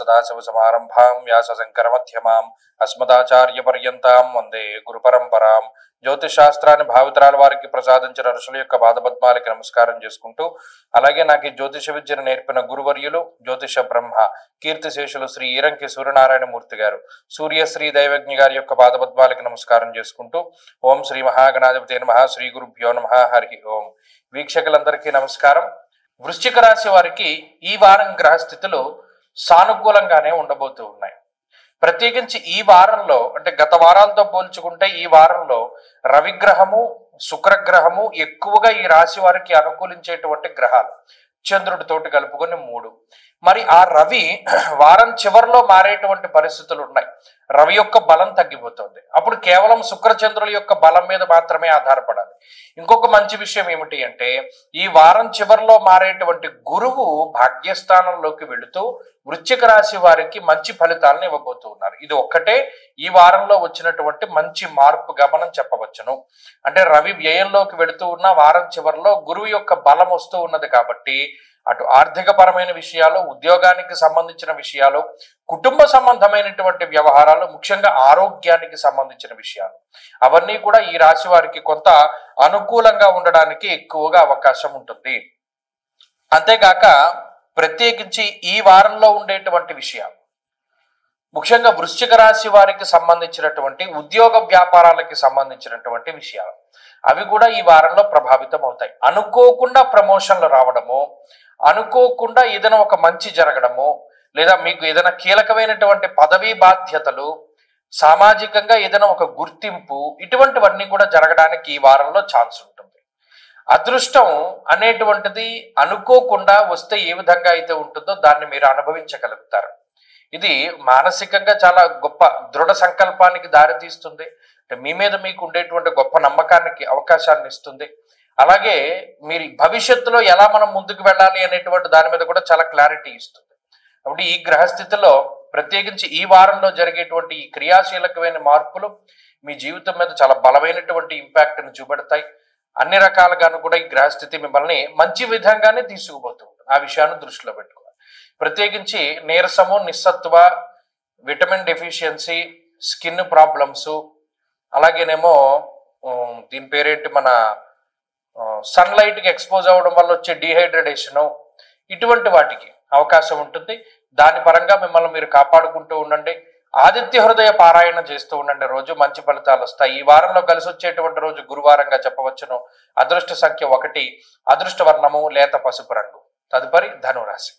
సదాశివసమారంభాం వ్యాసశంకరమధ్యమాం అస్మదాచార్యపర్యంతాం వందే గురుపరంపరాం. జ్యోతిషాస్త్రాన్ని భావితరాల వారికి ప్రసాదించిన ఋషుల యొక్క పాదపద్మాలకి నమస్కారం చేసుకుంటూ, అలాగే నాకు ఈ జ్యోతిష విద్యను నేర్పిన గురువర్యులు జ్యోతిష బ్రహ్మ కీర్తిశేషులు శ్రీ ఈరంకి సూర్యనారాయణమూర్తి గారు, సూర్యశ్రీ దైవజ్ఞ గారి యొక్క పాదపద్మాలకి నమస్కారం చేసుకుంటూ, ఓం శ్రీ మహాగణాధిపతి నమః, శ్రీ గురుభ్యో నమః, హరి ఓం. వీక్షకులందరికీ నమస్కారం. వృశ్చిక రాశి వారికి ఈ వారం గ్రహస్థితులు సానుకూలంగానే ఉండబోతూ ఉన్నాయి. ప్రత్యేకించి ఈ వారంలో, అంటే గత వారాలతో పోల్చుకుంటే ఈ వారంలో రవిగ్రహము, శుక్రగ్రహము ఎక్కువగా ఈ రాశి వారికి అనుకూలించేటువంటి గ్రహాలు. చంద్రుడితోటి కలుపుకొని 3. మరి ఆ రవి వారం చివరిలో మారేటువంటి పరిస్థితులు ఉన్నాయి. రవి యొక్క బలం తగ్గిపోతుంది. అప్పుడు కేవలం శుక్రచంద్రుల యొక్క బలం మీద మాత్రమే ఆధారపడాలి. ఇంకొక మంచి విషయం ఏమిటి అంటే, ఈ వారం చివరిలో మారేటువంటి గురువు భాగ్యస్థానంలోకి వెళుతూ వృశ్చిక రాశి వారికి మంచి ఫలితాలను ఇవ్వబోతూ ఉన్నారు. ఇది ఒక్కటే ఈ వారంలో వచ్చినటువంటి మంచి మార్పుగా మనం చెప్పవచ్చును. అంటే రవి వ్యయంలోకి వెళుతూ ఉన్న వారం చివరిలో గురువు యొక్క బలం వస్తూ ఉన్నది కాబట్టి అటు ఆర్థిక పరమైన విషయాలు, ఉద్యోగానికి సంబంధించిన విషయాలు, కుటుంబ సంబంధమైనటువంటి వ్యవహారాలు, ముఖ్యంగా ఆరోగ్యానికి సంబంధించిన విషయాలు, అవన్నీ కూడా ఈ రాశి వారికి కొంత అనుకూలంగా ఉండడానికి ఎక్కువగా అవకాశం ఉంటుంది. అంతేకాక ప్రత్యేకించి ఈ వారంలో ఉండేటువంటి విషయాలు, ముఖ్యంగా వృశ్చిక రాశి వారికి సంబంధించినటువంటి ఉద్యోగ వ్యాపారాలకి సంబంధించినటువంటి విషయాలు, అవి కూడా ఈ వారంలో ప్రభావితం అవుతాయి. అనుకోకుండా ప్రమోషన్లు రావడము, అనుకోకుండా ఏదైనా ఒక మంచి జరగడము, లేదా మీకు ఏదైనా కీలకమైనటువంటి పదవీ బాధ్యతలు, సామాజికంగా ఏదైనా ఒక గుర్తింపు, ఇటువంటివన్నీ కూడా జరగడానికి ఈ వారంలో ఛాన్స్ ఉంటుంది. అదృష్టం అనేటువంటిది అనుకోకుండా వస్తే ఏ విధంగా అయితే ఉంటుందో దాన్ని మీరు అనుభవించగలుగుతారు. ఇది మానసికంగా చాలా గొప్ప దృఢ సంకల్పానికి దారితీస్తుంది. మీ మీద మీకు ఉండేటువంటి గొప్ప నమ్మకానికి అవకాశాన్ని ఇస్తుంది. అలాగే మీరు భవిష్యత్తులో ఎలా మనం ముందుకు వెళ్ళాలి అనేటువంటి దాని మీద కూడా చాలా క్లారిటీ ఇస్తుంది. కాబట్టి ఈ గ్రహస్థితిలో ప్రత్యేకించి ఈ వారంలో జరిగేటువంటి ఈ క్రియాశీలకమైన మార్పులు మీ జీవితం మీద చాలా బలమైనటువంటి ఇంపాక్ట్ని చూపెడతాయి. అన్ని రకాలుగాను కూడా ఈ గ్రహస్థితి మిమ్మల్ని మంచి విధంగానే తీసుకుపోతుంది. ఆ విషయాన్ని దృష్టిలో పెట్టుకోవాలి. ప్రత్యేకించి నీరసము, నిస్సత్వ, విటమిన్ డెఫిషియన్సీ, స్కిన్ ప్రాబ్లమ్స్, అలాగేనేమో దీని పేరేంటి, మన సన్లైట్కి ఎక్స్పోజ్ అవ్వడం వల్ల వచ్చే డీహైడ్రేషను, ఇటువంటి వాటికి అవకాశం ఉంటుంది. దాని పరంగా మిమ్మల్ని మీరు కాపాడుకుంటూ ఉండండి. ఆదిత్య హృదయ పారాయణ చేస్తూ ఉండండి. రోజు మంచి ఫలితాలు వస్తాయి. ఈ వారంలో కలిసి వచ్చేటువంటి రోజు గురువారంగా చెప్పవచ్చును. అదృష్ట సంఖ్య 1, అదృష్ట వర్ణము లేత పసుపు రంగు. తదుపరి ధనురాశి.